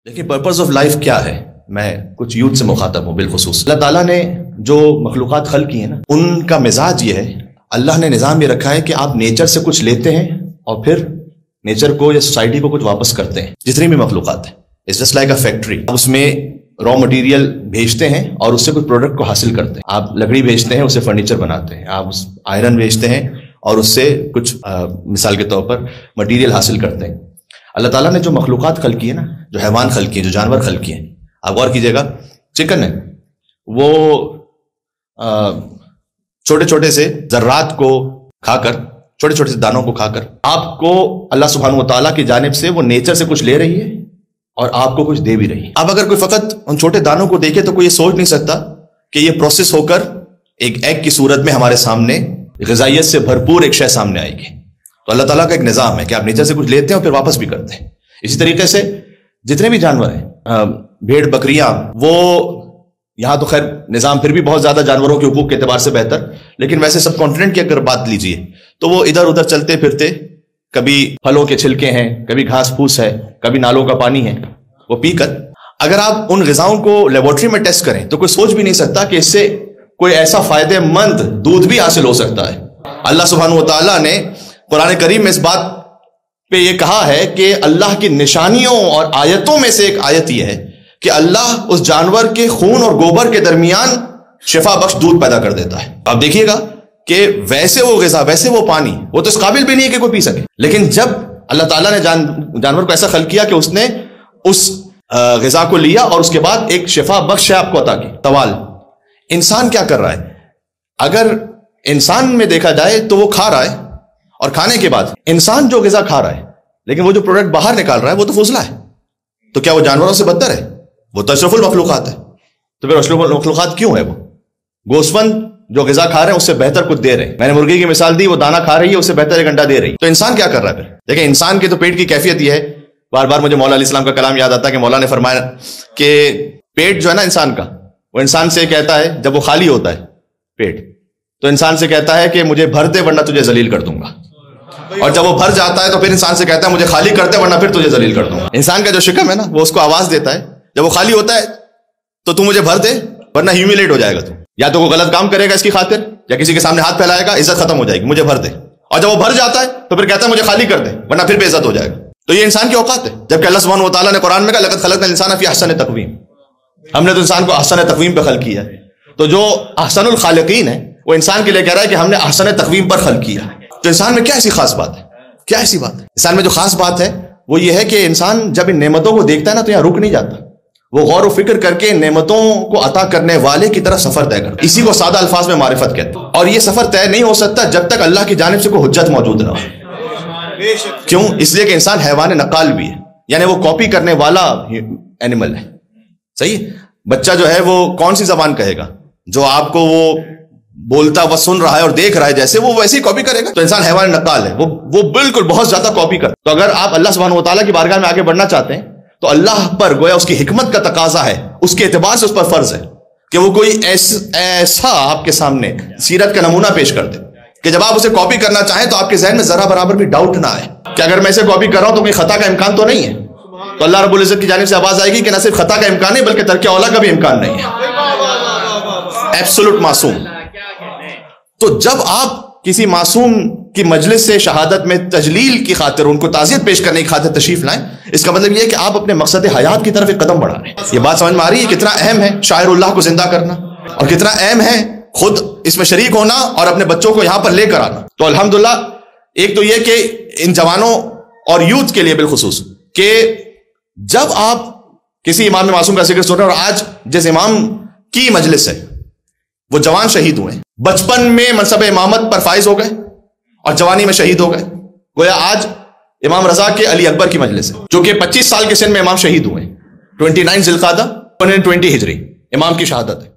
دیکھیے purpose of life کیا ہے؟ میں کچھ یوتھ سے مخاطب ہوں بالخصوص۔ اللہ تعالیٰ نے جو مخلوقات خلق کی ہیں نا، ان کا مزاج یہ ہے، اللہ نے نظام یہ رکھا ہے کہ آپ نیچر سے کچھ لیتے ہیں اور پھر نیچر کو یا سوسائٹی کو کچھ واپس کرتے ہیں۔ جتنی بھی مخلوقات ہیں، it's just like a factory. اس میں را مٹیریل بھیجتے ہیں اور اس سے کچھ پروڈکٹ کو حاصل کرتے ہیں۔ آپ لکڑی بھیجتے ہیں، اس سے فرنیچر بناتے ہیں۔ آپ آئرن بھیجتے ہیں اور اس سے کچھ مثال کے طور پر مٹیریل حاصل کرتے ہیں۔ اللہ تعالیٰ نے جو مخلوقات خلق کی ہے نا، جو حیوان خلق کیے، جو جانور خلق کیے ہیں، آپ غور کیجئے گا، چکن ہے وہ چھوٹے چھوٹے سے ذرات کو کھا کر، چھوٹے چھوٹے سے دانوں کو کھا کر آپ کو اللہ سبحانہ وتعالیٰ کی جانب سے وہ نیچر سے کچھ لے رہی ہے اور آپ کو کچھ دے بھی رہی ہے۔ اب اگر کوئی فقط ان چھوٹے دانوں کو دیکھے تو کوئی یہ سوچ نہیں سکتا کہ یہ پروسیس ہو کر ایک ایگ کی صورت میں ہمارے سامنے غذائیت سے بھرپور ایک شے سامنے آئے گی۔ تو اللہ تعالیٰ کا ایک نظام ہے کہ آپ نیچر سے کچھ لیتے ہیں اور پھر واپس بھی کرتے ہیں۔ اسی طریقے سے جتنے بھی جانور ہیں، بھیڑ بکریاں، وہ یہاں تو خیر نظام پھر بھی بہت زیادہ جانوروں کے حقوق کے اعتبار سے بہتر، لیکن ویسے سب کانٹیننٹ کی اگر بات لیجئے تو وہ ادھر ادھر چلتے پھرتے، کبھی پھلوں کے چھلکے ہیں، کبھی گھاس پھوس ہے، کبھی نالوں کا پانی ہے، وہ پی کر اگر آپ ان غذاؤں کو لیبورٹری میں ٹیسٹ کریں تو کوئی سوچ بھی نہیں سکتا کہ اس سے کوئی ایسا فائدہ مند دودھ بھی حاصل ہو سکتا ہے۔ اللہ سبحانہ وتعالیٰ نے قرآن کریم میں اس بات پہ یہ کہا ہے کہ اللہ کی نشانیوں اور آیتوں میں سے ایک آیت یہ ہے کہ اللہ اس جانور کے خون اور گوبر کے درمیان شفا بخش دودھ پیدا کر دیتا ہے۔ آپ دیکھیے گا کہ ویسے وہ غذا، ویسے وہ پانی، وہ تو اس قابل بھی نہیں ہے کہ کوئی پی سکے، لیکن جب اللہ تعالیٰ نے جانور کو ایسا خلق کیا کہ اس نے اس غذا کو لیا اور اس کے بعد ایک شفا بخش ہے آپ کو عطا کی۔ سوال، انسان کیا کر رہا ہے؟ اگر انسان میں دیکھا جائے تو وہ کھا رہا ہے، اور کھانے کے بعد انسان جو غذا کھا رہا ہے لیکن وہ جو پروڈکٹ باہر نکال رہا ہے وہ تو فضلہ ہے، تو کیا وہ جانوروں سے بدتر ہے؟ وہ تو اشرف المخلوقات ہے۔ تو پھر اشرف المخلوقات کیوں ہے؟ وہ گوسفند جو غذا کھا رہے ہیں اس سے بہتر کچھ دے رہے ہیں۔ میں نے مرغی کی مثال دی، وہ دانا کھا رہی ہے، اس سے بہتر ایک انڈا دے رہی ہے۔ تو انسان کیا کر رہا ہے پھر؟ دیکھیں انسان کے تو پیٹ کی کیفیت یہ ہے، بار بار مجھے مولا علیہ السلام کا کلام یاد آتا ہے کہ مولا نے فرمایا کہ پیٹ جو ہے نا انسان کا، وہ انسان سے کہتا ہے جب وہ خالی ہوتا ہے پیٹ، تو انسان سے کہتا ہے کہ مجھے بھر دے ورنہ تجھے ذلیل کر دوں گا، اور جب وہ بھر جاتا ہے تو پھر انسان سے کہتا ہے مجھے خالی کر دے ورنہ پھر تجھے ذلیل کر دوں گا۔ انسان کا جو شکم ہے نا، وہ اس کو آواز دیتا ہے جب وہ خالی ہوتا ہے تو مجھے بھر دے ورنہ ہیومیلیٹ ہو جائے گا، تو یا تو وہ غلط کام کرے گا اس کی خاطر، یا کسی کے سامنے ہاتھ پھیلائے گا، عزت ختم ہو جائے گی، مجھے بھر دے۔ اور جب وہ بھر جاتا ہے تو پھر کہتا ہے مجھے خالی کر دے ورنہ پھر بے عزت ہو جائے گا۔ تو یہ انسان کی اوقات ہے، جبکہ اللہ سبحانہ وتعالیٰ نے قرآن میں کہا لقد خلقنا الانسان فی احسن تقویم، ہم نے تو انسان کو احسن تقویم پہ خلق کیا ہے۔ تو جو احسن الخالقین ہے وہ انسان کے لیے کہہ رہا ہے کہ ہم نے احسن تقویم پر خلق کیا۔ تو انسان میں کیا ایسی خاص بات ہے؟ کیا ایسی بات ہے انسان میں؟ جو خاص بات ہے وہ یہ ہے کہ انسان جب ان نعمتوں کو دیکھتا ہے نا تو یہاں رک نہیں جاتا، وہ غور و فکر کر کے نعمتوں کو عطا کرنے والے کی طرف سفر طے کرتا ہے۔ اسی کو سادہ الفاظ میں معرفت کہتے ہیں، اور یہ سفر طے نہیں ہو سکتا جب تک اللہ کی جانب سے کوئی حجت موجود نہ ہو۔ کیوں؟ اس لیے کہ انسان حیوان نقال بھی ہے، یعنی وہ کاپی کرنے والا اینیمل ہے۔ صحیح؟ بچہ جو ہے وہ کون سی زبان کہے گا؟ جو آپ کو وہ بولتا وہ سن رہا ہے اور دیکھ رہا ہے جیسے، وہ ویسے ہی کاپی کرے گا۔ تو انسان حیوان نقال ہے، وہ بالکل بہت زیادہ کاپی کرتا ہے۔ تو اگر آپ اللہ سبحانہ وتعالیٰ کی بارگاہ میں آگے بڑھنا چاہتے ہیں تو اللہ پر گویا اس کی حکمت کا تقاضا ہے، اس کے اعتبار سے اس پر فرض ہے کہ وہ کوئی ایسا آپ کے سامنے سیرت کا نمونہ پیش کر دے کہ جب آپ اسے کاپی کرنا چاہیں تو آپ کے ذہن میں ذرا برابر بھی ڈاؤٹ نہ آئے کہ اگر میں اسے کاپی کر رہا ہوں تو کوئی خطا کا امکان تو نہیں ہے۔ تو اللہ رب العزت کی جانب سے آواز آئے گی کہ نہ صرف خطا کا امکان نہیں بلکہ ترک اولیٰ کا بھی امکان نہیں ہے، ایبسولوٹ معصوم۔ تو جب آپ کسی معصوم کی مجلس سے شہادت میں تجلیل کی خاطر، ان کو تعزیت پیش کرنے کی خاطر تشریف لائیں، اس کا مطلب یہ ہے کہ آپ اپنے مقصد حیات کی طرف ایک قدم بڑھا رہے ہیں۔ یہ بات سمجھ میں آ رہی ہے کتنا اہم ہے شاعر اللہ کو زندہ کرنا، اور کتنا اہم ہے خود اس میں شریک ہونا اور اپنے بچوں کو یہاں پر لے کر آنا۔ تو الحمدللہ ایک تو یہ کہ ان جوانوں اور یوتھ کے لیے بالخصوص کہ جب آپ کسی امام معصوم کا ذکر سن رہے ہیں، اور آج جس امام کی مجلس ہے وہ جوان شہید ہوئے، بچپن میں منصب امامت پر فائز ہو گئے اور جوانی میں شہید ہو گئے۔ گویا آج امام رضا کے علی اکبر کی مجلس ہے، جو کہ 25 سال کے سن میں امام شہید ہوئے، 29 ذی القعدہ 120 ہجری امام کی شہادت ہے۔